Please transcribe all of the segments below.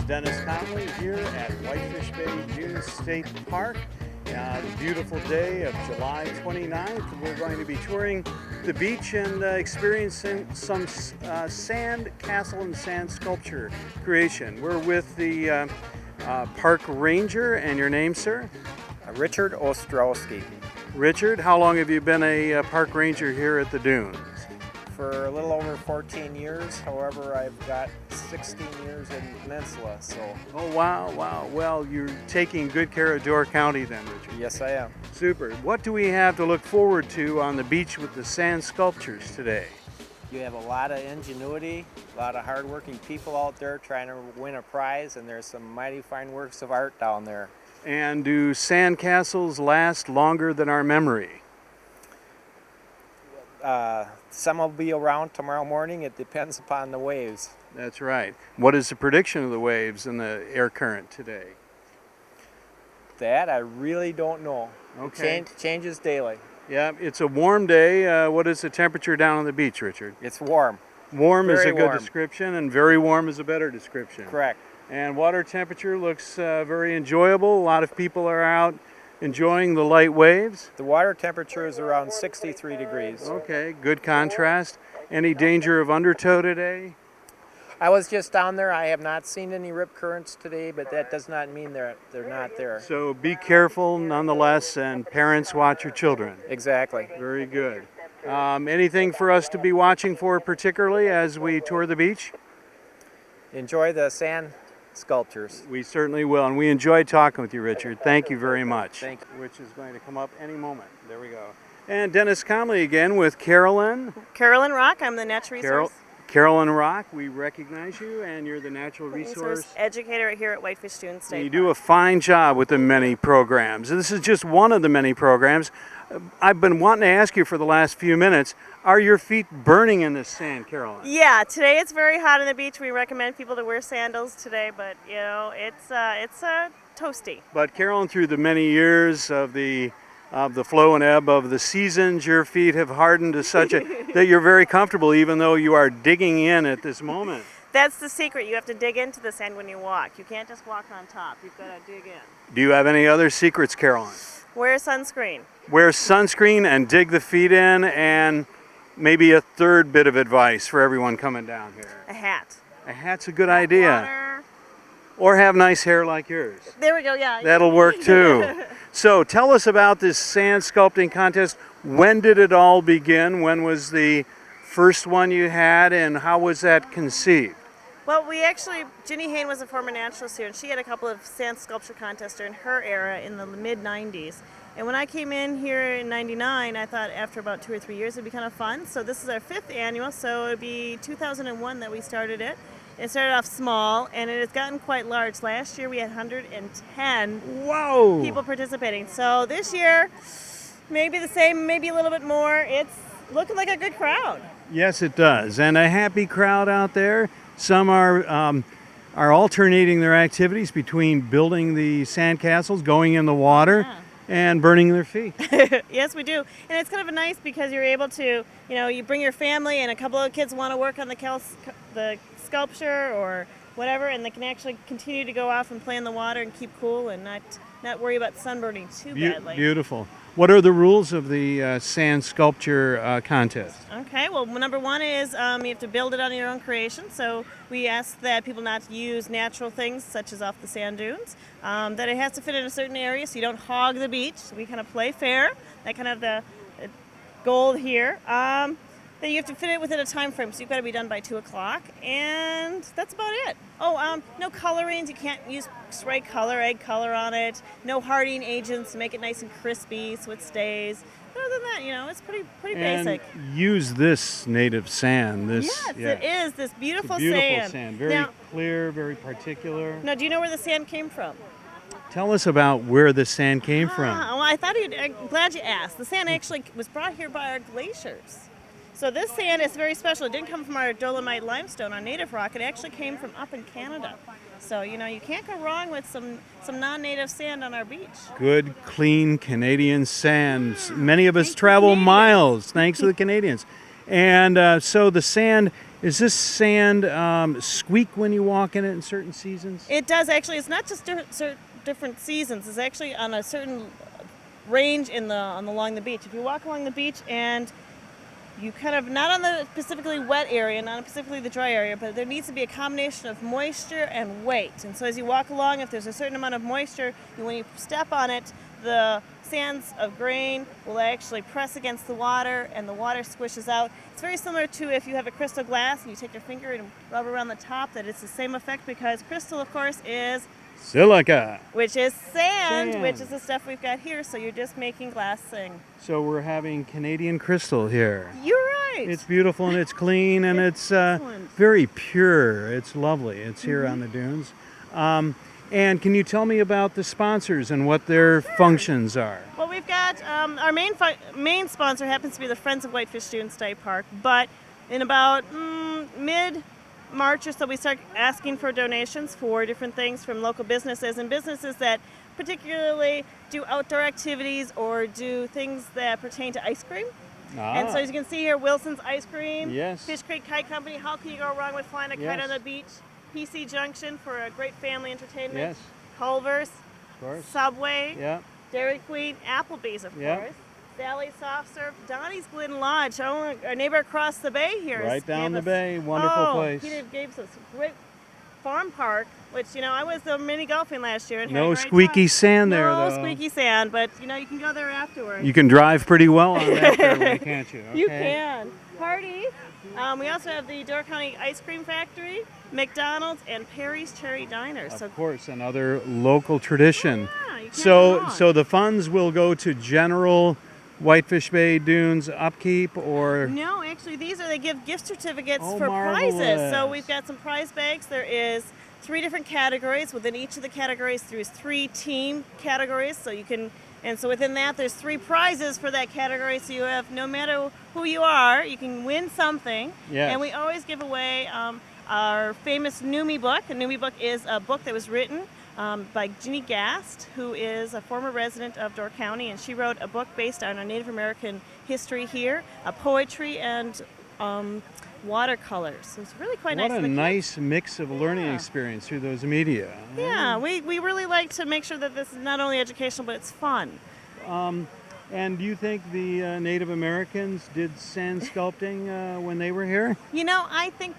Dennis Connolly here at Whitefish Bay Dunes State Park. A beautiful day of July 29th. We're going to be touring the beach and experiencing some sand castle and sand sculpture creation. We're with the park ranger, and your name, sir? Richard Ostrowski. Richard, how long have you been a park ranger here at the dunes? For a little over 14 years. However, I've got 16 years in the peninsula, so. Oh, wow. Well, you're taking good care of Door County then, Richard. Yes, I am. Super. What do we have to look forward to on the beach with the sand sculptures today? You have a lot of ingenuity, a lot of hardworking people out there trying to win a prize, and there's some mighty fine works of art down there. And do sand castles last longer than our memory? Some will be around tomorrow morning. It depends upon the waves. That's right. What is the prediction of the waves and the air current today? That I really don't know. Okay. It changes daily. Yeah, it's a warm day. What is the temperature down on the beach, Richard? It's warm. Warm is Very a good warm. description, and very warm is a better description. Correct. And water temperature looks very enjoyable. A lot of people are out enjoying the light waves. The water temperature is around 63 degrees. Okay, good contrast. Any danger of undertow today? I was just down there. I have not seen any rip currents today, but that does not mean they're not there. So be careful nonetheless, and parents watch your children. Exactly. Very good. Anything for us to be watching for particularly as we tour the beach? Enjoy the sand sculptures. We certainly will, and we enjoyed talking with you, Richard. Thank you very much. Thank you. Which is going to come up any moment. There we go. And Dennis Connolly again with Carolyn. Carolyn Rock, I'm the natural resource. Carolyn Rock, we recognize you, and you're the natural resource educator here at Whitefish Dunes State Park. You do a fine job with the many programs. This is just one of the many programs. I've been wanting to ask you for the last few minutes, are your feet burning in this sand, Carolyn? Yeah, today it's very hot on the beach. We recommend people to wear sandals today, but you know, it's toasty. But Carolyn, through the many years of the flow and ebb of the seasons, your feet have hardened to such that you're very comfortable even though you are digging in at this moment. That's the secret. You have to dig into the sand when you walk. You can't just walk on top. You've got to dig in. Do you have any other secrets, Carolyn? Wear sunscreen. Wear sunscreen and dig the feet in, and maybe a third bit of advice for everyone coming down here. A hat. A hat's a good idea. Water. Or have nice hair like yours. There we go, yeah. That'll work too. So tell us about this sand sculpting contest. When did it all begin? When was the first one you had, and how was that conceived? Well, Ginny Hayne was a former naturalist here, and she had a couple of sand sculpture contests during her era in the mid-90s. And when I came in here in '99, I thought after about 2 or 3 years it'd be kind of fun. So this is our 5th annual, so it'd be 2001 that we started it. It started off small, and it has gotten quite large. Last year we had 110 Whoa. people participating. So this year, maybe the same, maybe a little bit more. It's looking like a good crowd. Yes, it does, and a happy crowd out there. Some are alternating their activities between building the sand castles, going in the water, and burning their feet. Yes, we do. And it's kind of nice because you're able to, you bring your family, and a couple of kids want to work on the sculpture or whatever, and they can actually continue to go off and play in the water and keep cool and not worry about sunburning too badly. Beautiful. What are the rules of the sand sculpture contest? Okay, well, number one is you have to build it on your own creation. So we ask that people not use natural things such as off the sand dunes. That it has to fit in a certain area so you don't hog the beach. We kind of play fair. That kind of the goal here. That you have to fit it within a time frame, so you've got to be done by 2 o'clock, and that's about it. Oh, no colorings. You can't use spray color, egg color on it. No hardening agents to make it nice and crispy so it stays. But other than that, it's pretty basic. Use this native sand. Yes, it is this beautiful, it's a beautiful sand. Very clear, very particular. Now, do you know where the sand came from? Tell us about where the sand came from. Well, I'm glad you asked. The sand actually was brought here by our glaciers. So this sand is very special. It didn't come from our dolomite limestone, our native rock. It actually came from up in Canada. So, you can't go wrong with some non-native sand on our beach. Good, clean Canadian sand. Many of us travel miles thanks to the Canadians. And so the sand Is this sand squeak when you walk in it in certain seasons? It does actually. It's not just different seasons. It's actually on a certain range along the beach. If you walk along the beach and you kind of, not on the specifically wet area, not specifically the dry area, but there needs to be a combination of moisture and weight. And so as you walk along, if there's a certain amount of moisture, when you step on it, the sands of grain will actually press against the water and the water squishes out. It's very similar to if you have a crystal glass and you take your finger and rub around the top, that it's the same effect, because crystal, of course, is silica, which is sand, which is the stuff we've got here, so you're just making glass sing. So we're having Canadian crystal here. You're right. It's beautiful and it's clean and it's very pure. It's lovely. It's here on the dunes. And can you tell me about the sponsors and what their functions are? Well, we've got our main sponsor happens to be the Friends of Whitefish Dune State Park, but in about mid-March or so we start asking for donations for different things from local businesses and businesses that particularly do outdoor activities or do things that pertain to ice cream. And so as you can see here, Wilson's Ice Cream, yes. Fish Creek Kite Company, how can you go wrong with flying a kite on the beach? PC Junction for a great family entertainment. Yes. Culver's, Of course. Subway, Yeah. Dairy Queen, Applebee's, of Yep. course. Sally's Soft Serve, Donnie's Glen Lodge, our neighbor across the bay here. Right down the bay, wonderful place. He gave us a great farm park, which, I was mini golfing last year. And had a No great squeaky time. sand there, No though. squeaky sand, but, you can go there afterwards. You can drive pretty well on that fairway, can't you? Okay. You can. Party. We also have the Door County Ice Cream Factory, McDonald's, and Perry's Cherry Diner. Of course, another local tradition. Yeah, you can't go So, wrong. so the funds will go to general Whitefish Bay Dunes upkeep, or No, actually, they give gift certificates Oh, for prizes. marvelous. So we've got some prize bags. There is 3 different categories. Within each of the categories, there's 3 team categories. So you can, and so within that, there's 3 prizes for that category. So you have, no matter who you are, you can win something. Yes. And we always give away our famous Numi book. A Numi book is a book that was written by Ginny Gast, who is a former resident of Door County, and she wrote a book based on our Native American history here, poetry and watercolors. So it's really quite nice. what a nice mix of learning experience through those media. Yeah, we really like to make sure that this is not only educational, but it's fun. And do you think the Native Americans did sand sculpting when they were here? I think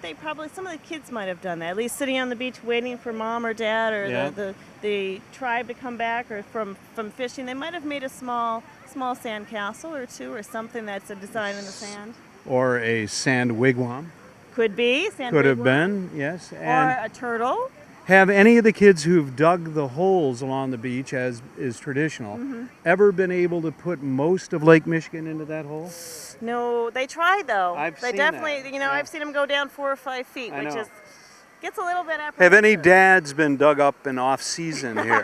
some of the kids might have done that, at least sitting on the beach waiting for mom or dad or Yeah. the tribe to come back, or from fishing. They might have made a small sand castle or 2 or something that's a design in the sand. Or a sand wigwam? Could be. Sand Could have wigwam. been, yes. Or And a turtle. have any of the kids who've dug the holes along the beach, as is traditional, ever been able to put most of Lake Michigan into that hole? No, they tried though. I've they seen definitely, that. Yeah. I've seen them go down 4 or 5 feet, I which know. is gets a little bit apprehensive. Have any dads been dug up in off-season here?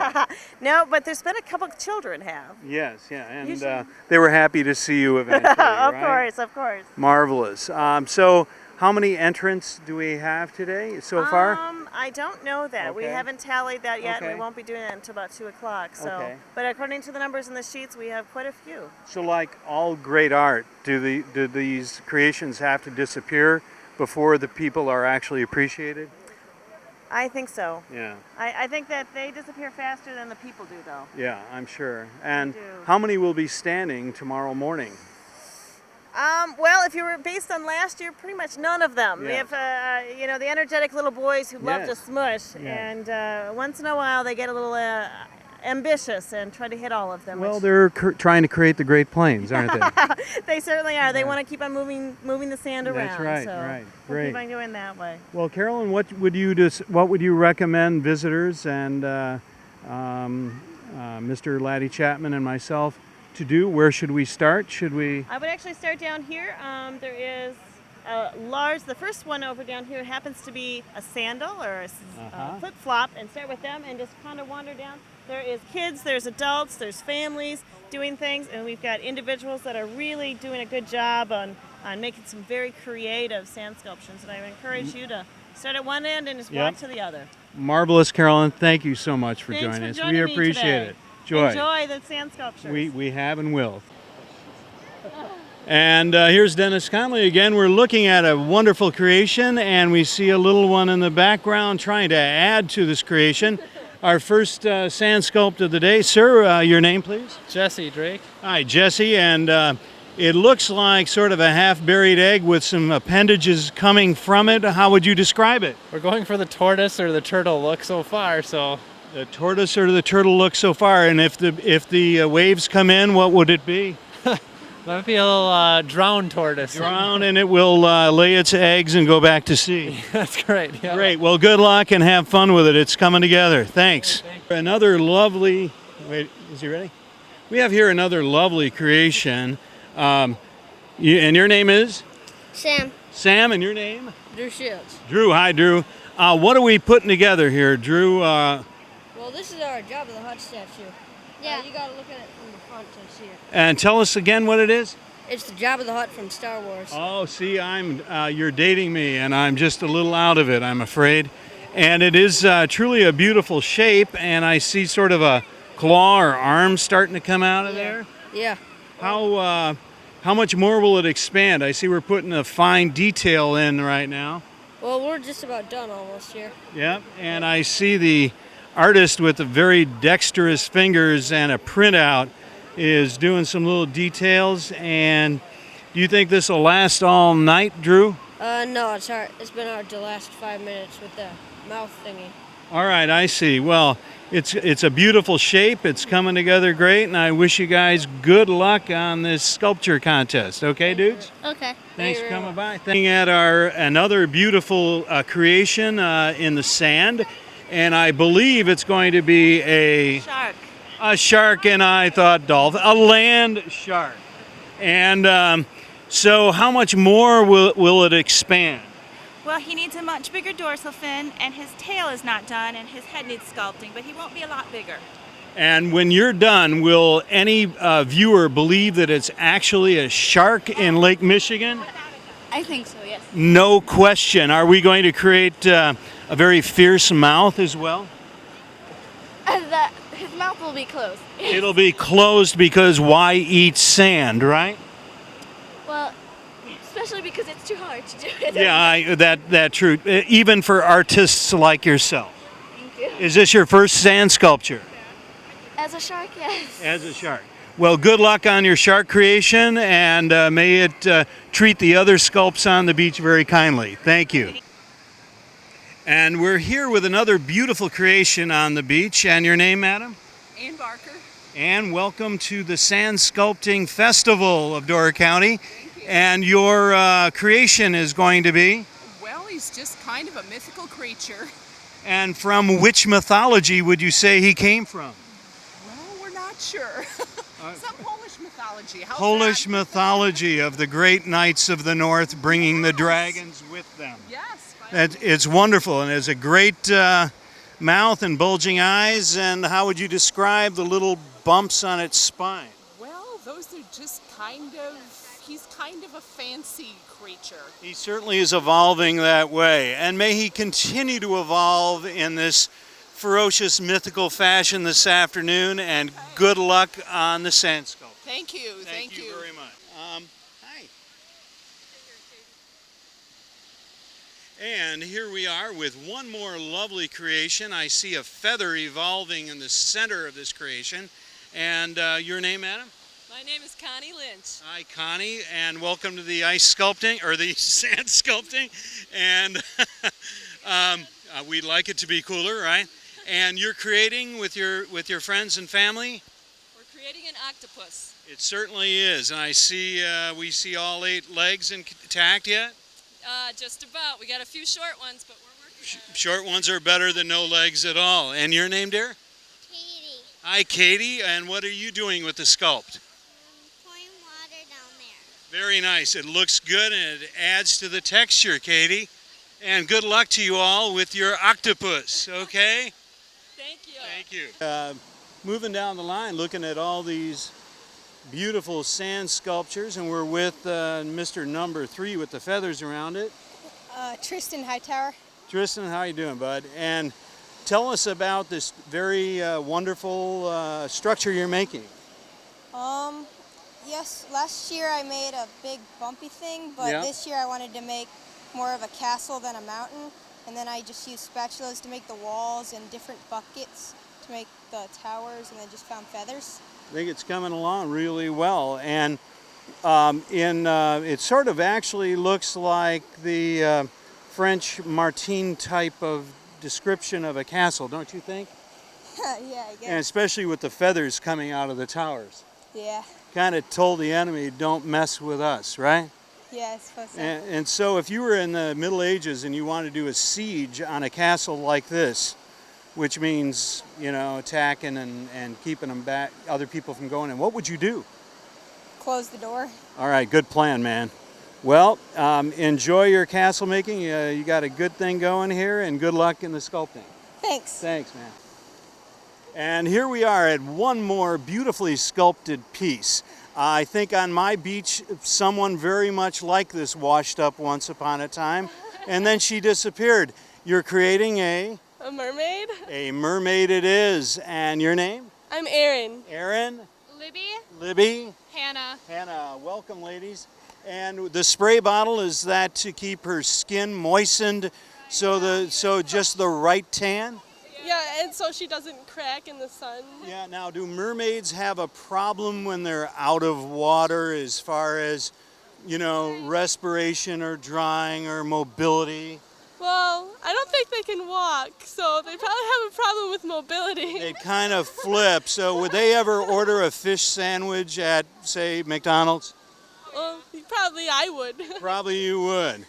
No, but there's been a couple of children have. Yes, yeah, and Usually- they were happy to see you eventually, Of right? course, of course. Marvelous. So how many entrants do we have today so far? I don't know that. We Okay. haven't tallied that yet, and Okay. we won't be doing that until about 2 o'clock. So, Okay. but according to the numbers in the sheets, we have quite a few. So like all great art, do these creations have to disappear before the people are actually appreciated? I think so. Yeah, I think that they disappear faster than the people do, though. yeah, I'm sure. And do. how many will be standing tomorrow morning? Well, if you were based on last year, pretty much none of them. We Yes. have, the energetic little boys who love to Yes. smush, Yes. and once in a while they get a little ambitious and try to hit all of them. Well, which they're trying to create the Great Plains, aren't they? they certainly are. They want to keep on moving the sand around. That's right, so right. we'll Great. keep on going that way. Well, Carolyn, what would you recommend visitors and Mr. Laddie Chapman and myself to do? Where should we start? Should we? I would actually start down here. There is the first one over down here happens to be a sandal or a flip-flop, and start with them and just kind of wander down. There is kids, there's adults, there's families doing things, and we've got individuals that are really doing a good job on making some very creative sand sculptures, and I would encourage you to start at one end and just walk to the other. Marvelous, Carolyn. Thank you so much for Thanks joining for us. joining We me appreciate today. it. Joy. Enjoy the sand sculptures. We have and will. And here's Dennis Connolly again. We're looking at a wonderful creation, and we see a little one in the background trying to add to this creation. Our first sand sculpt of the day. Sir, your name, please? Jesse Drake. Hi, Jesse. And it looks like sort of a half-buried egg with some appendages coming from it. How would you describe it? We're going for the tortoise or the turtle look so far, so. The tortoise or the turtle look so far, and if the waves come in, what would it be? That might be a little drowned tortoise. Drown, and it will lay its eggs and go back to sea. That's great. Yeah. Great. Well, good luck and have fun with it. It's coming together. Thanks. Another lovely. Wait, is he ready? We have here another lovely creation. And your name is? Sam. Sam, and your name? Drew Shields. Drew. Hi, Drew. What are we putting together here, Drew? Well, this is our Jabba the Hutt statue. Yeah. You got to look at it from the front to see it. And tell us again what it is. It's the Jabba the Hutt from Star Wars. Oh, see, you're dating me, and I'm just a little out of it, I'm afraid. And it is truly a beautiful shape, and I see sort of a claw or arm starting to come out of there. Yeah. How much more will it expand? I see we're putting a fine detail in right now. Well, we're just about done almost here. Yep, and I see the artist with the very dexterous fingers and a printout is doing some little details. And do you think this will last all night, Drew? No, it's been hard to last 5 minutes with the mouth thingy. All right, I see. Well, it's a beautiful shape. It's coming together great, and I wish you guys good luck on this sculpture contest. Okay, dudes? Okay. Thanks for coming by. Looking at another beautiful creation in the sand, and I believe it's going to be a shark, and I thought dolphin, a land shark. And so, how much more will it expand? Well, he needs a much bigger dorsal fin, and his tail is not done, and his head needs sculpting, but he won't be a lot bigger. And when you're done, will any viewer believe that it's actually a shark in Lake Michigan? I think so, yes. No question. Are we going to create a very fierce mouth as well? His mouth will be closed. It'll be closed because why eat sand, right? Well, especially because it's too hard to do it. Yeah, that true. Even for artists like yourself. Thank you. Is this your first sand sculpture? As a shark, yes. As a shark. Well, good luck on your shark creation, and may it treat the other sculpts on the beach very kindly. Thank you. And we're here with another beautiful creation on the beach. And your name, madam? Ann Barker. And welcome to the Sand Sculpting Festival of Door County. And your creation is going to be? Well, he's just kind of a mythical creature. And from which mythology would you say he came from? Well, we're not sure. Some Polish mythology. How's Polish that? mythology of the great knights of the north bringing the dragons with them. Yes. It's wonderful, and it has a great mouth and bulging eyes. And how would you describe the little bumps on its spine? Well, those are just he's kind of a fancy creature. He certainly is evolving that way, and may he continue to evolve in this ferocious mythical fashion this afternoon, and good luck on the sand sculpt. Thank you. Thank you very much. Hi. And here we are with one more lovely creation. I see a feather evolving in the center of this creation. And your name, madam? My name is Connie Lynch. Hi, Connie, and welcome to the ice sculpting, or the sand sculpting. And we'd like it to be cooler, right? And you're creating with your friends and family? We're creating an octopus. It certainly is, and I see we see all 8 legs intact yet? Just about. We got a few short ones, but we're working on it. Short ones are better than no legs at all. And your name, dear? Katie, Hi, Katie, and what are you doing with the sculpt? pouring water down there. Very nice. It looks good, and it adds to the texture, Katie. And good luck to you all with your octopus, okay? Thank you. Thank you. Moving down the line, looking at all these beautiful sand sculptures, and we're with Mr. Number 3 with the feathers around it. Tristan Hightower. Tristan, how you doing, bud? And tell us about this very wonderful structure you're making. Yeah, guess last year I made a big bumpy thing, but Yeah. this year I wanted to make more of a castle than a mountain. And then I just used spatulas to make the walls and different buckets to make the towers, and then just found feathers. I think it's coming along really well. And it sort of actually looks like the French Martin type of description of a castle, don't you think? Yeah, I guess. And especially with the feathers coming out of the towers. Yeah. Kind of told the enemy, don't mess with us, right? Yeah, I suppose so. And so if you were in the Middle Ages and you wanted to do a siege on a castle like this, which means, you know, attacking and keeping them back, other people from going in, what would you do? Close the door. All right, good plan, man. Well, enjoy your castle making. You got a good thing going here, and good luck in the sculpting. Thanks. Thanks, man. And here we are at one more beautifully sculpted piece. I think on my beach, someone very much like this washed up once upon a time, and then she disappeared. You're creating a mermaid? A mermaid it is. And your name? I'm Erin. Erin? Libby? Libby? Hannah. Hannah. Welcome, ladies. And the spray bottle, is that to keep her skin moistened so just the right tan? Yeah, and so she doesn't crack in the sun. Yeah, now do mermaids have a problem when they're out of water as far as, you know, respiration or drying or mobility? Well, I don't think they can walk, so they probably have a problem with mobility. They kind of flip. So would they ever order a fish sandwich at, say, McDonald's? Well, probably I would. Probably you would.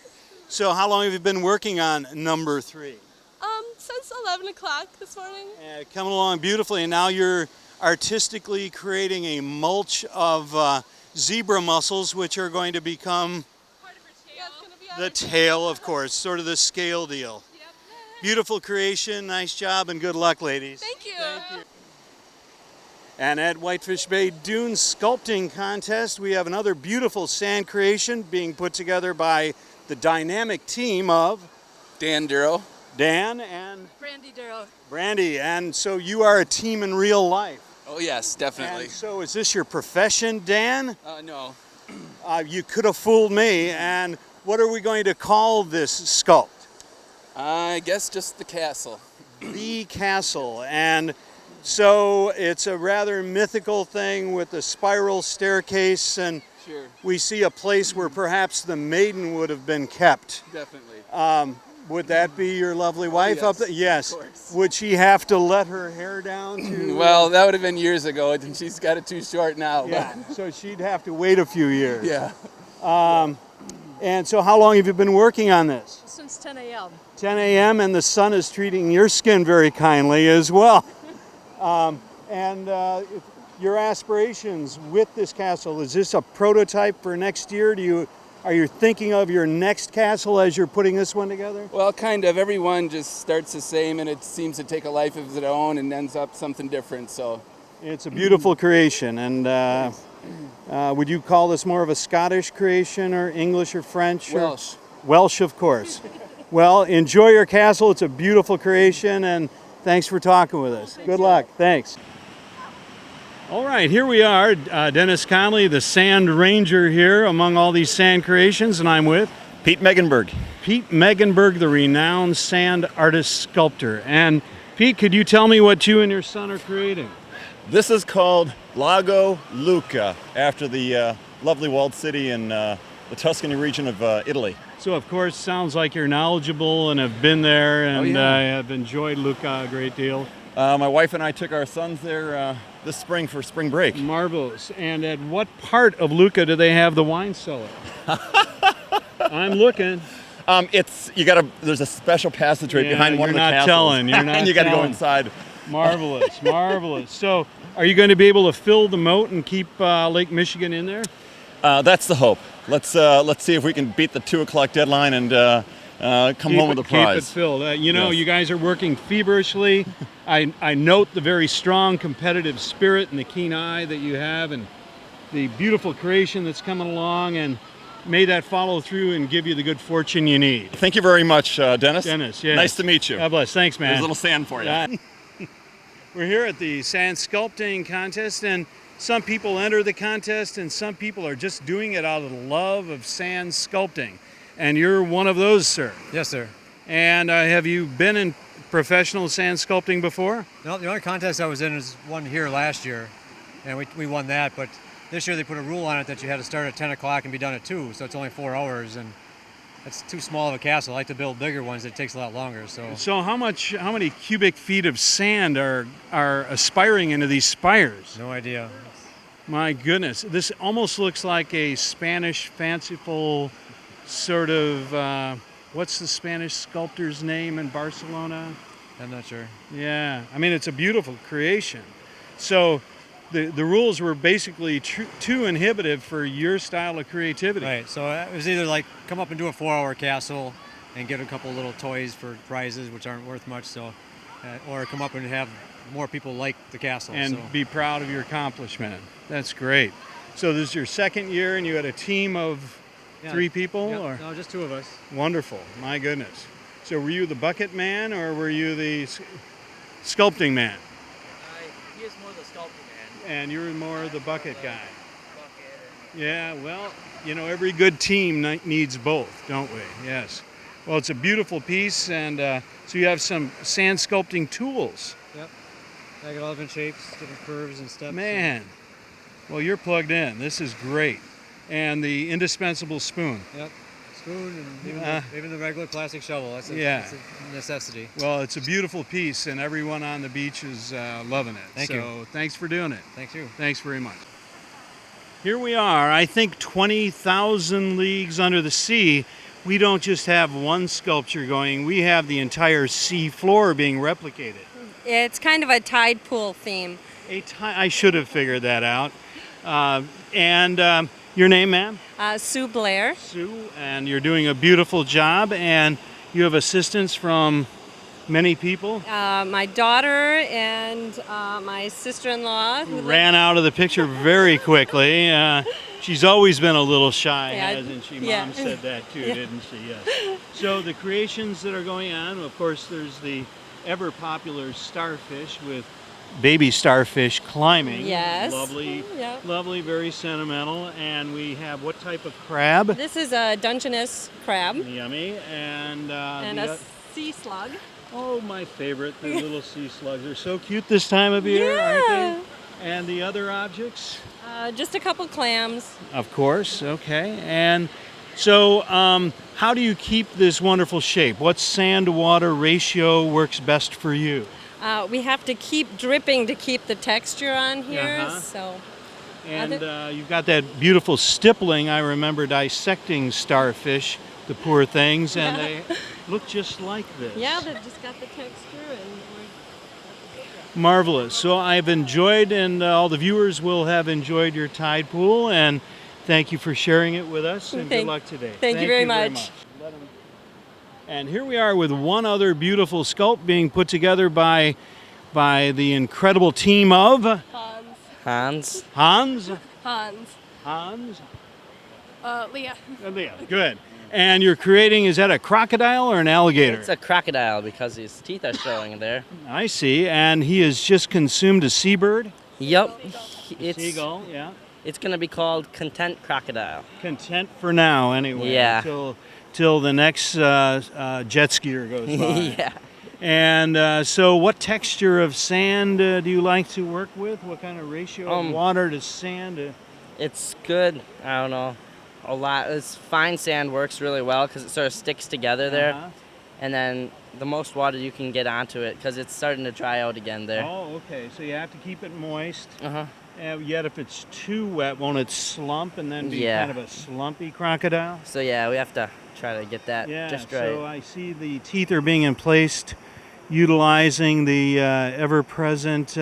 So how long have you been working on number 3? Since 11 o'clock this morning. Coming along beautifully, and now you're artistically creating a mulch of zebra mussels, which are going to become Part of her tail. Yeah, it's gonna be the tail, of course, sort of the scale deal. Yep. Beautiful creation, nice job, and good luck, ladies. Thank you. Thank you. And at Whitefish Bay Dune Sculpting Contest, we have another beautiful sand creation being put together by the dynamic team of Dan Duro. Dan and Brandy Darrow. Brandy. And so you are a team in real life. Oh yes, definitely. And so is this your profession, Dan? No. You could have fooled me. And what are we going to call this sculpt? I guess just the castle. The castle. And so it's a rather mythical thing with a spiral staircase, and Sure. we see a place where perhaps the maiden would have been kept. Definitely. Would that be your lovely wife yes, up there? Yes. of course. Would she have to let her hair down to? Well, that would have been years ago, and she's got it too short now. Yeah. So she'd have to wait a few years. Yeah. And so how long have you been working on this? Since 10 a.m. 10 a.m. and the sun is treating your skin very kindly as well. Your aspirations with this castle, is this a prototype for next year? Are you thinking of your next castle as you're putting this one together? Well, kind of. Everyone just starts the same, and it seems to take a life of its own and ends up something different. So It's a beautiful creation. And would you call this more of a Scottish creation or English or French? Welsh. Welsh, of course. Well, enjoy your castle. It's a beautiful creation, and thanks for talking with us. Good luck. Thanks. All right, here we are, Dennis Connolly, the Sand Ranger here among all these sand creations, and I'm with Pete Megenberg. Pete Megenberg, the renowned sand artist sculptor. And Pete, could you tell me what you and your son are creating? This is called Lago Lucca, after the lovely walled city in the Tuscany region of Italy. So, of course, sounds like you're knowledgeable and have been there, and have enjoyed Lucca a great deal. My wife and I took our sons there this spring for spring break. Marvelous. And at what part of Lucca do they have the wine cellar? I'm looking. There's a special passageway behind one of the castles. You're not and you got to go inside. Marvelous, marvelous. So, are you going to be able to fill the moat and keep Lake Michigan in there? That's the hope. Let's see if we can beat the 2 o'clock deadline and come home with a prize. Keep it filled. You guys are working feverishly. I note the very strong competitive spirit and the keen eye that you have, and the beautiful creation that's coming along, and may that follow through and give you the good fortune you need. Thank you very much, Dennis. Dennis, yes. Nice to meet you. God bless. Thanks, man. There's a little sand for you. We're here at the sand sculpting contest, and some people enter the contest and some people are just doing it out of the love of sand sculpting. And you're one of those, sir. Yes, sir. And have you been in professional sand sculpting before? No, the only contest I was in is one here last year, and we won that. But this year they put a rule on it that you had to start at 10 o'clock and be done at 2, so it's only 4 hours, and that's too small of a castle. I like to build bigger ones. It takes a lot longer. So how many cubic feet of sand are aspiring into these spires? No idea. My goodness, this almost looks like a Spanish fanciful sort of. What's the Spanish sculptor's name in Barcelona? I'm not sure. Yeah, I mean, it's a beautiful creation. So the rules were basically too inhibitive for your style of creativity. Right, so it was either like come up and do a 4-hour castle and get a couple little toys for prizes, which aren't worth much, or come up and have more people like the castle. And be proud of your accomplishment. That's great. So this is your second year and you had a team of 3 people? Yeah, or? no, just 2 of us. Wonderful, my goodness. So were you the bucket man or were you the sculpting man? He is more the sculpting man. And you were more the bucket guy. Yeah, well, you know, every good team needs both, don't we? Yes. Well, it's a beautiful piece, and so you have some sand sculpting tools. Yep. I got all different shapes, different curves and steps. Man, well, you're plugged in. This is great. And the indispensable spoon. Yep. Spoon and even the regular plastic shovel. That's a necessity. Well, it's a beautiful piece, and everyone on the beach is loving it. Thank you. So thanks for doing it. Thank you. Thanks very much. Here we are, I think 20,000 leagues under the sea. We don't just have one sculpture going, we have the entire sea floor being replicated. It's kind of a tide pool theme. I should have figured that out. Your name, ma'am? Sue Blair. Sue, and you're doing a beautiful job, and you have assistance from many people? My daughter and my sister-in-law. Who ran out of the picture very quickly. She's always been a little shy, hasn't she? Mom said that too, didn't she? Yes. So the creations that are going on, of course, there's the ever-popular starfish with baby starfish climbing. Yes. Lovely, lovely, very sentimental. And we have what type of crab? This is a Dungeness crab. Yummy. And a sea slug. Oh, my favorite, the little sea slugs. They're so cute this time of year, aren't they? And the other objects? Just a couple clams. Of course, okay. And so how do you keep this wonderful shape? What sand-to-water ratio works best for you? We have to keep dripping to keep the texture on here. And you've got that beautiful stippling. I remember dissecting starfish, the poor things, and they look just like this. Yeah, they've just got the texture. Marvelous. So I've enjoyed, and all the viewers will have enjoyed your tide pool, and thank you for sharing it with us, and good luck today. Thank you very much. And here we are with one other beautiful sculpt being put together by the incredible team of Hans. Leah. Leah, good. And you're creating, is that a crocodile or an alligator? It's a crocodile because his teeth are showing there. I see. And he has just consumed a seabird? Yep. Seagull, yeah. It's going to be called Content Crocodile. Content for now, anyway. Yeah. Till the next jet skier goes by. Yeah. And so what texture of sand do you like to work with? What kind of ratio of water to sand? It's good. I don't know. A lot. It's fine sand works really well because it sort of sticks together there. And then the most water you can get onto it because it's starting to dry out again there. Oh, okay. So you have to keep it moist. Yet if it's too wet, won't it slump and then be kind of a slumpy crocodile? So yeah, we have to try to get that just right. So I see the teeth are being placed utilizing the ever-present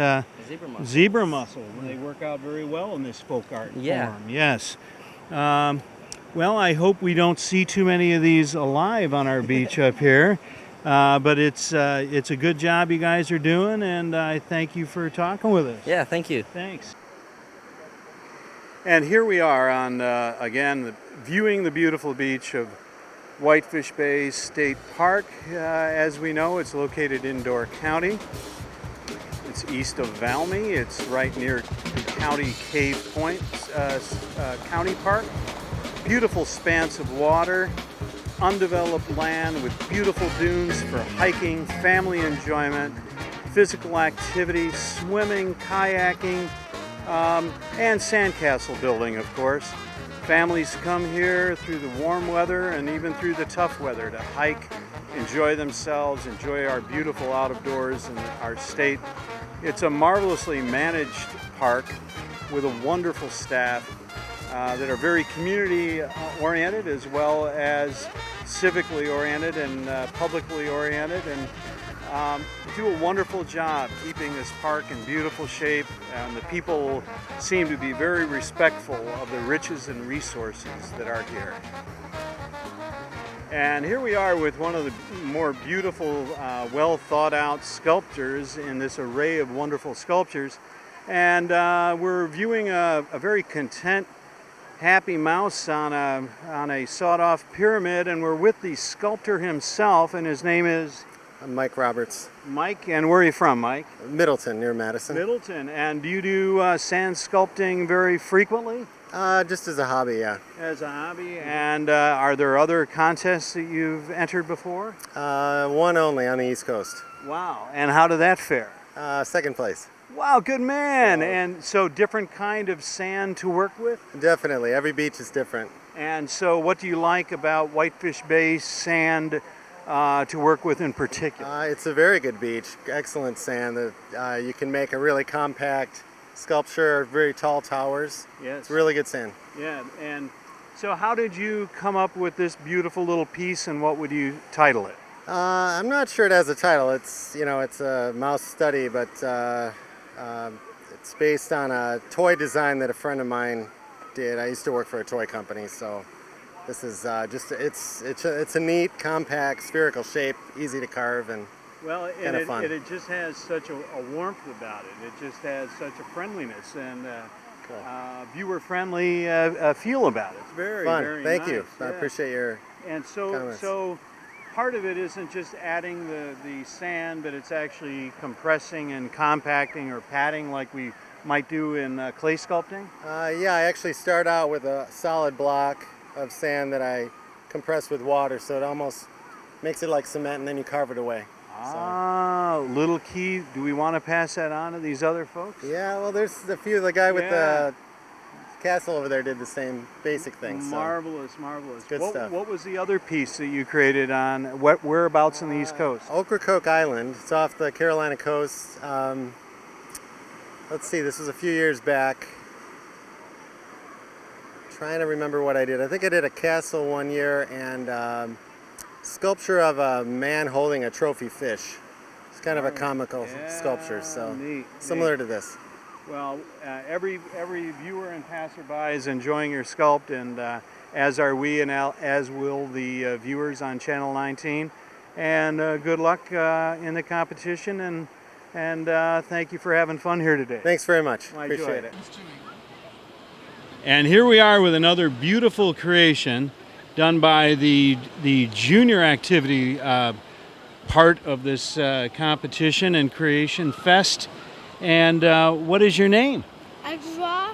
zebra muscle. They work out very well in this folk art form. Yes. Well, I hope we don't see too many of these alive on our beach up here. But it's a good job you guys are doing, and I thank you for talking with us. Yeah, thank you. Thanks. And here we are on, again, viewing the beautiful beach of Whitefish Bay State Park. As we know, it's located in Door County. It's east of Valmy. It's right near County Cave Point, County Park. Beautiful expanse of water, undeveloped land with beautiful dunes for hiking, family enjoyment, physical activity, swimming, kayaking, and sandcastle building, of course. Families come here through the warm weather and even through the tough weather to hike, enjoy themselves, enjoy our beautiful outdoors in our state. It's a marvelously managed park with a wonderful staff that are very community oriented as well as civically oriented and publicly oriented, and do a wonderful job keeping this park in beautiful shape, and the people seem to be very respectful of the riches and resources that are here. And here we are with one of the more beautiful, well thought out sculptures in this array of wonderful sculptures, and we're viewing a very content, happy mouse on a sawed-off pyramid, and we're with the sculptor himself, and his name is? Mike Roberts. Mike, and where are you from, Mike? Middleton, near Madison. Middleton, and do you do sand sculpting very frequently? Just as a hobby, yeah. As a hobby, and are there other contests that you've entered before? One only on the East Coast. Wow, and how did that fare? Second place. Wow, good man. And so different kind of sand to work with? Definitely, every beach is different. And so what do you like about Whitefish Bay sand to work with in particular? It's a very good beach, excellent sand. You can make a really compact sculpture, very tall towers. Yes. It's really good sand. Yeah, and so how did you come up with this beautiful little piece, and what would you title it? I'm not sure it has a title. It's a mouse study, but it's based on a toy design that a friend of mine did. I used to work for a toy company, so this is it's a neat, compact, spherical shape, easy to carve, and kind of fun. It just has such a warmth about it. It just has such a friendliness and viewer-friendly feel about it. It's very, fun. very Thank nice. you. Yeah. I appreciate your comments. So part of it isn't just adding the sand, but it's actually compressing and compacting or padding like we might do in clay sculpting? Yeah, I actually start out with a solid block of sand that I compress with water, so it almost makes it like cement, and then you carve it away. Ah, little key. Do we want to pass that on to these other folks? Yeah, well, there's a few. The guy with the castle over there did the same basic thing. Marvelous, marvelous. Good stuff. What was the other piece that you created on whereabouts on the East Coast? Ocracoke Island. It's off the Carolina coast. Let's see, this was a few years back. Trying to remember what I did. I think I did a castle one year and sculpture of a man holding a trophy fish. It's kind of a comical sculpture, so similar to this. Well, every viewer and passerby is enjoying your sculpt, and as are we, and as will the viewers on Channel 19. And good luck in the competition, and thank you for having fun here today. Thanks very much. I Appreciate it. And here we are with another beautiful creation done by the junior activity part of this competition and creation fest. And what is your name? Ezra.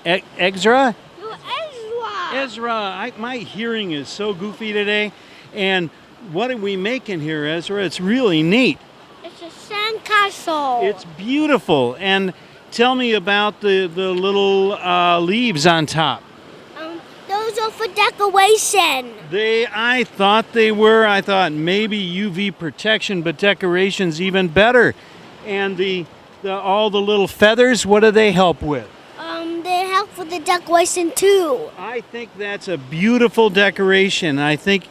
Ezra? No, Ezra. Ezra. My hearing is so goofy today. And what are we making here, Ezra? It's really neat. It's a sandcastle. It's beautiful. And tell me about the little leaves on top. Those are for decoration. I thought they were. I thought maybe UV protection, but decoration's even better. And all the little feathers, what do they help with? They help with the decoration too. I think that's a beautiful decoration. I think,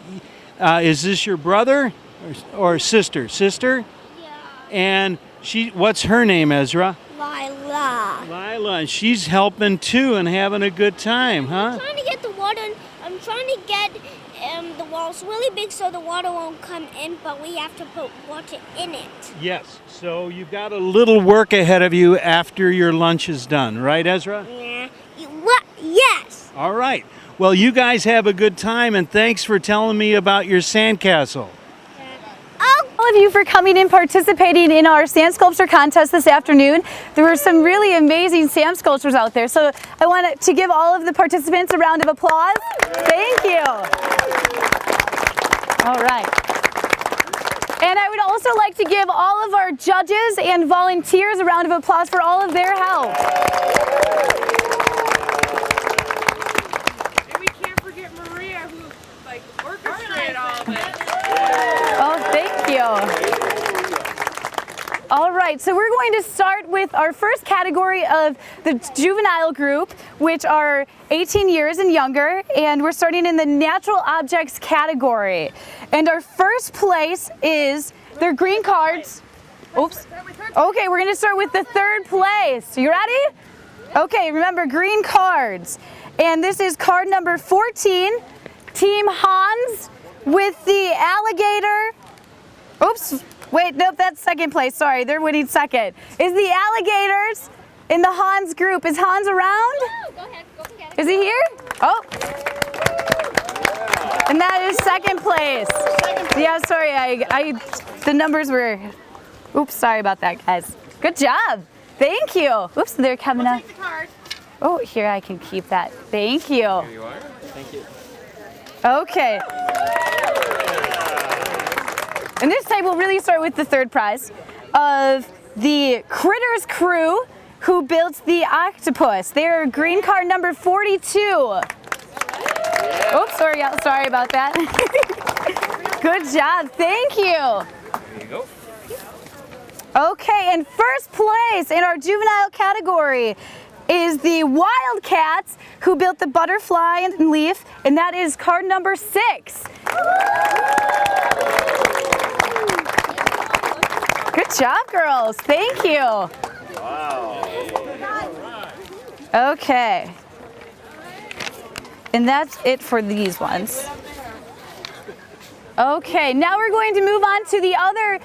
is this your brother or sister? Sister? Yeah. And what's her name, Ezra? Lila. Lila, and she's helping too and having a good time, huh? I'm trying to get the water. I'm trying to get the walls really big so the water won't come in, but we have to put water in it. Yes. So you've got a little work ahead of you after your lunch is done, right, Ezra? Yeah. What? Yes. All right. Well, you guys have a good time, and thanks for telling me about your sandcastle. all of you for coming and participating in our sand sculpture contest this afternoon. There were some really amazing sand sculptures out there, so I want to give all of the participants a round of applause. Thank you. All right. And I would also like to give all of our judges and volunteers a round of applause for all of their help. And we can't forget Maria, who orchestrated all of it. Oh, thank you. All right, so we're going to start with our first category of the juvenile group, which are 18 years and younger, and we're starting in the natural objects category. And our first place is their green cards. Oops. Okay, we're gonna start with the third place. You ready? Okay, remember green cards. And this is card number 14, Team Hans with the alligator. Oops, wait, nope, that's second place. Sorry, they're winning second. Is the alligators in the Hans group? Is Hans around? Go ahead, go get it. Is he here? Oh. And that is second place. Yeah, sorry, the numbers were, oops, sorry about that, guys. Good job. Thank you. Oops, they're coming up. Take the card. Oh, here, I can keep that. Thank you. Here you are. Thank you. Okay. And this time we'll really start with the third prize of the Critters crew who built the octopus. They're green card number 42. Oops, sorry about that. Good job, thank you. There you go. Okay, and first place in our juvenile category is the Wildcats who built the butterfly and leaf, and that is card number 6. Good job, girls. Thank you. Wow. Okay. And that's it for these ones. Okay, now we're going to move on to the other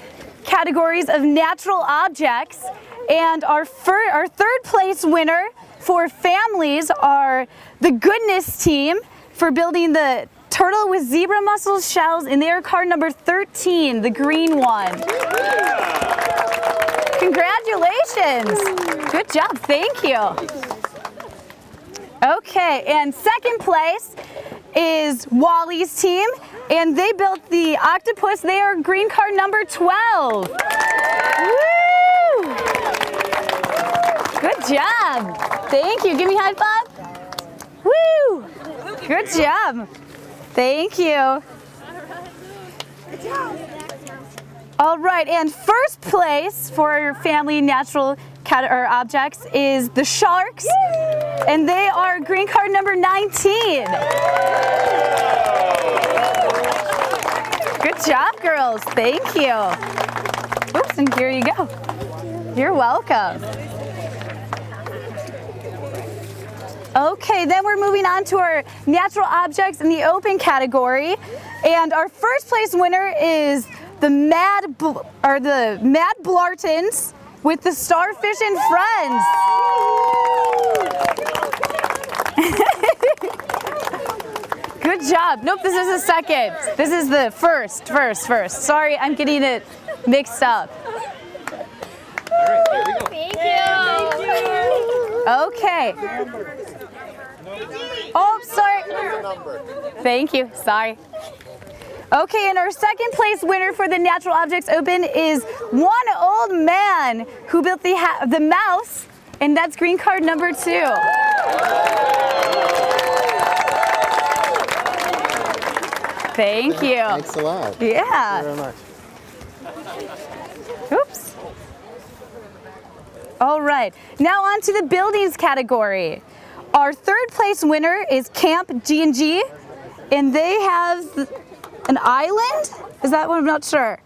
categories of natural objects. And our third place winner for families are the Goodness team for building the turtle with zebra mussel shells, and they're card number 13, the green one. Congratulations. Good job, thank you. Okay, and second place is Wally's team, and they built the octopus. They are green card number 12. Woo! Good job. Thank you. Give me a high five. Woo! Good job. Thank you. Good job. All right, and first place for family natural objects is the sharks, and they are green card number 19. Good job, girls. Thank you. Oops, and here you go. You're welcome. Okay, then we're moving on to our natural objects in the open category, and our first place winner is the Mad Blartons with the Starfish and Friends. Good job. Nope, this is the second. This is the first. Sorry, I'm getting it mixed up. Thank you. Okay. Oh, sorry. Thank you. Sorry. Okay, and our second place winner for the Natural Objects Open is one old man who built the mouse, and that's green card number 2. Thank you. Thanks a lot. Yeah. Thank you very much. Oops. All right, now on to the buildings category. Our third place winner is Camp G&G, and they have an island? Is that one? I'm not sure.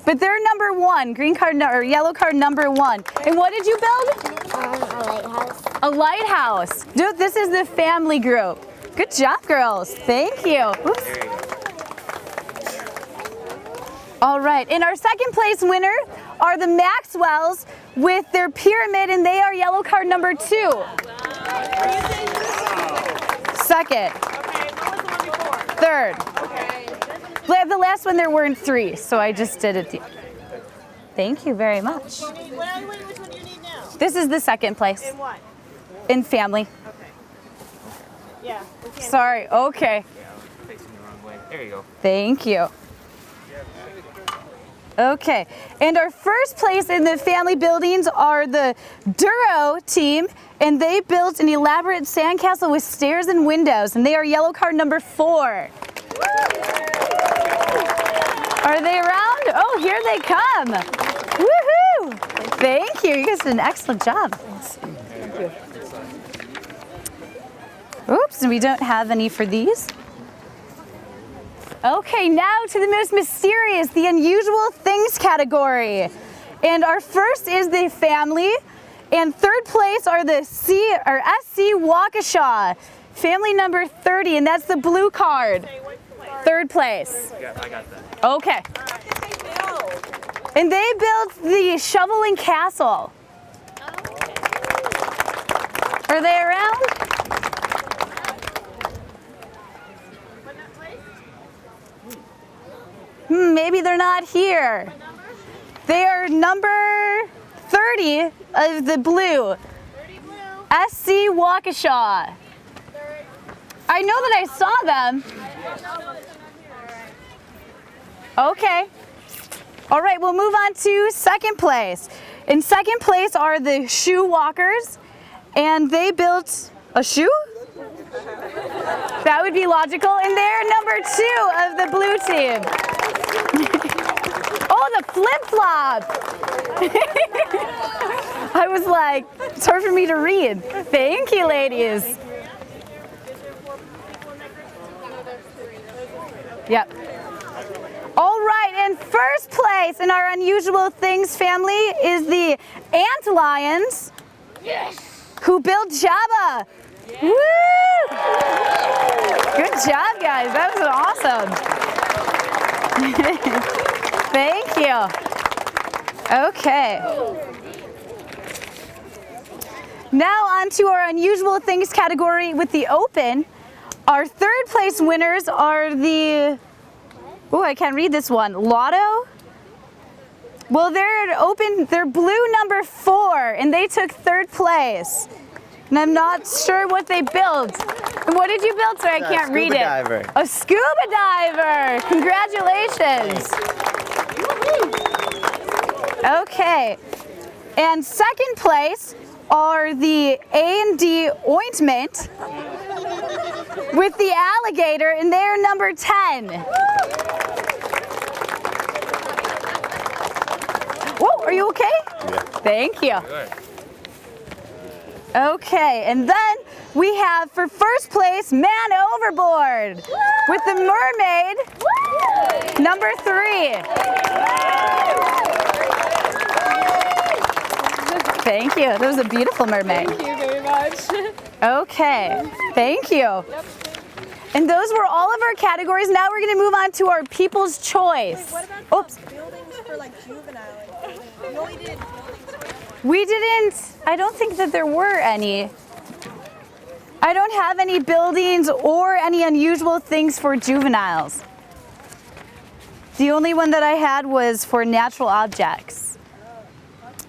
But they're number 1, green card or yellow card number 1. And what did you build? A lighthouse. A lighthouse. Dude, this is the family group. Good job, girls. Thank you. Oops. All right, and our second place winner are the Maxwells with their pyramid, and they are yellow card number 2. Second. Okay, what was the one before? Third. Okay. The last one there weren't 3, so I just did it. Thank you very much. Which one do you need now? This is the second place. In what? In family. Okay. Yeah. Sorry, okay. Facing the wrong way. There you go. Thank you. Okay, and our first place in the family buildings are the Duro team, and they built an elaborate sandcastle with stairs and windows, and they are yellow card number 4. Are they around? Oh, here they come. Woohoo! Thank you. You guys did an excellent job. Thank you. Oops, and we don't have any for these. Okay, now to the most mysterious, the unusual things category. And our first is the family, and third place are the SC Waukesha, family number 30, and that's the blue card. Third place. Yeah, I got that. Okay. And they built the shoveling castle. Are they around? Maybe they're not here. They are number 30 of the blue. 30 blue. SC Waukesha. I know that I saw them. Okay. All right, we'll move on to second place. In second place are the Shoe Walkers, and they built a shoe? That would be logical, and they're number 2 of the blue team. Oh, the flip-flop! I was like, it's hard for me to read. Thank you, ladies. Yep. All right, and first place in our Unusual Things family is the Ant Lions, who built Jabba. Woo! Good job, guys. That was awesome. Thank you. Okay. Now on to our Unusual Things category with the Open. Our third place winners are the, oh, I can't read this one, Lotto? Well, they're blue number 4, and they took third place. And I'm not sure what they built. What did you build, sir? I can't read it. Diver. A scuba diver. Congratulations. Okay. And second place are the A&D Ointment with the alligator, and they're number 10. Whoa, are you okay? Yeah. Thank you. Okay, and then we have for first place Man Overboard with the mermaid, number 3. Thank you. That was a beautiful mermaid. Thank you very much. Okay, thank you. And those were all of our categories. Now we're going to move on to our People's Choice. Wait, what about buildings for like juvenile? We only did buildings for We didn't, I don't think that there were any. I don't have any buildings or any unusual things for juveniles. The only one that I had was for natural objects.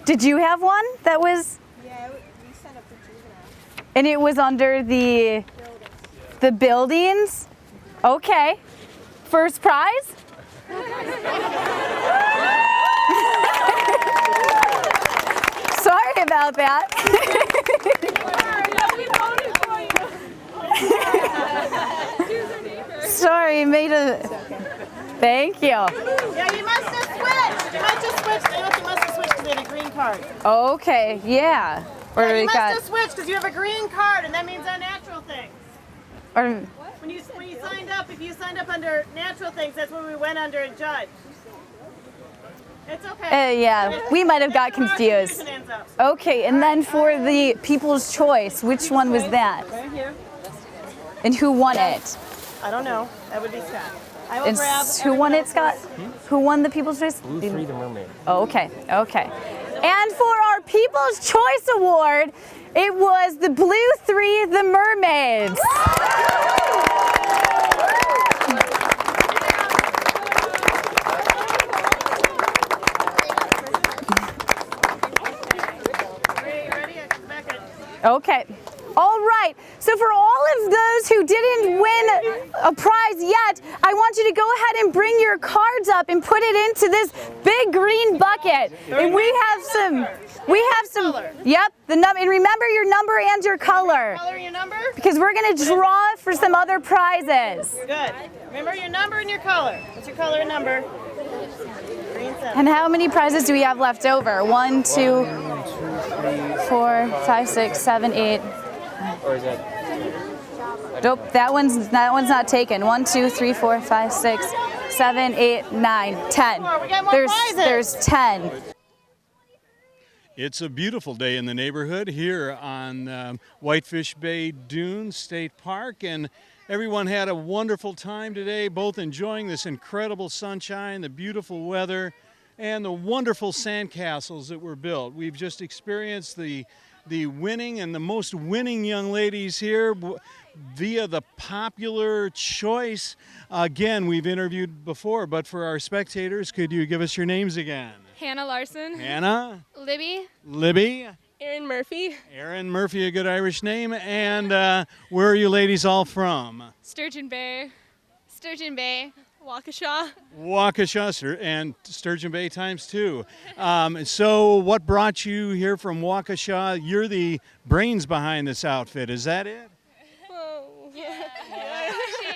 Did you have one that was? Yeah, we set up the juvenile. And it was under the buildings? Okay. First prize? Sorry about that. Sorry, made a. Thank you. Yeah, you must have switched. You must have switched. You must have switched because they had a green card. Okay, yeah. Or Yeah, we you must got. have switched because you have a green card, and that means unnatural things. Or, When you signed up, if you signed up under natural things, that's where we went under a judge. It's okay. yeah, we might have got confused. Okay, and then for the People's Choice, which one was that? Right here. And who won it? I don't know. That would be Scott. I will And grab. who won it, Scott? Who won the People's Choice? Blue 3, the mermaid. Oh, okay, okay. And for our People's Choice Award, it was the Blue 3, the Mermaids. Okay. All right. So for all of those who didn't win a prize yet, I want you to go ahead and bring your cards up and put it into this big green bucket. And we have some. Yep. The number. And remember your number and your color. Color your number? Because we're going to draw for some other prizes. Good. Remember your number and your color. What's your color and number? Green 7. And how many prizes do we have left over? 1, 2, 4, 5, 6, 7, 8. Or is that? Nope, that one's not taken. 1, 2, 3, 4, 5, 6, 7, 8, 9, 10. We got more prizes. There's 10. It's a beautiful day in the neighborhood here on Whitefish Bay Dunes State Park, and everyone had a wonderful time today, both enjoying this incredible sunshine, the beautiful weather, and the wonderful sandcastles that were built. We've just experienced the winning and the most winning young ladies here via the popular choice. Again, we've interviewed before, but for our spectators, could you give us your names again? Hannah Larson. Hannah. Libby. Libby. Erin Murphy. Erin Murphy, a good Irish name. And where are you ladies all from? Sturgeon Bay. Sturgeon Bay. Waukesha. Waukesha and Sturgeon Bay times 2. So what brought you here from Waukesha? You're the brains behind this outfit, is that it? Yeah. She is.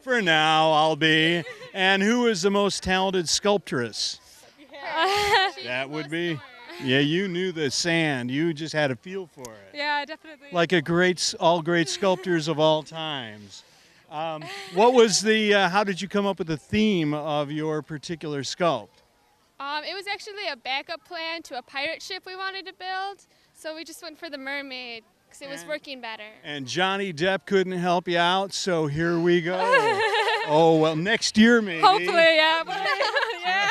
For now, I'll be. And who is the most talented sculptress? That would be. Yeah, you knew the sand. You just had a feel for it. Yeah, definitely. Like all great sculptors of all times. What was how did you come up with the theme of your particular sculpt? It was actually a backup plan to a pirate ship we wanted to build, so we just went for the mermaid because it was working better. And Johnny Depp couldn't help you out, so here we go. Oh, well, next year maybe. Hopefully, yeah. Yeah.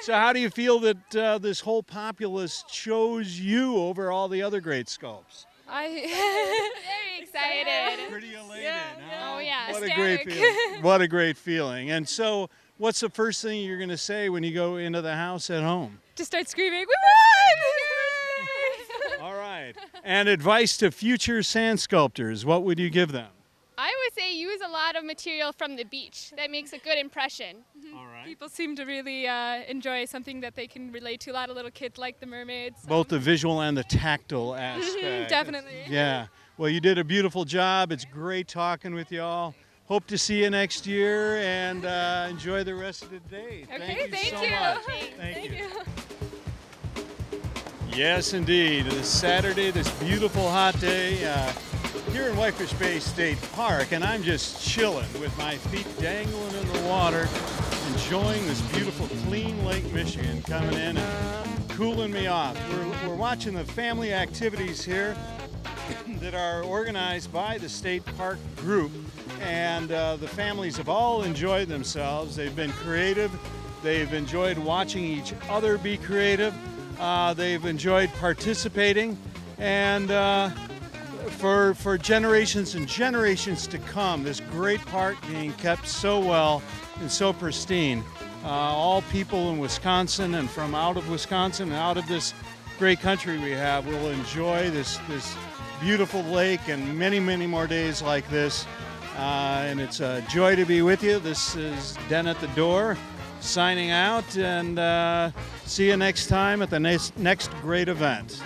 So how do you feel that this whole populace chose you over all the other great sculpts? Very excited. Pretty elated, yeah. huh? Oh yeah, What a great feeling. What a great feeling. And so what's the first thing you're going to say when you go into the house at home? Just start screaming, we won! All right. And advice to future sand sculptors, what would you give them? I would say use a lot of material from the beach. That makes a good impression. All right. People seem to really enjoy something that they can relate to. A lot of little kids like the mermaids. Both the visual and the tactile aspect. Definitely. Yeah. Well, you did a beautiful job. It's great talking with you all. Hope to see you next year, and enjoy the rest of the day. Okay, Thank you so much. Thank you. Yes, indeed. This Saturday, this beautiful hot day here in Whitefish Bay State Park, and I'm just chilling with my feet dangling in the water, enjoying this beautiful clean Lake Michigan coming in and cooling me off. We're watching the family activities here that are organized by the State Park Group, and the families have all enjoyed themselves. They've been creative. They've enjoyed watching each other be creative. They've enjoyed participating, and for generations and generations to come, this great park being kept so well and so pristine. All people in Wisconsin and from out of Wisconsin and out of this great country we have will enjoy this beautiful lake and many, many more days like this. And it's a joy to be with you. This is Den at the Door signing out, and see you next time at the next great event.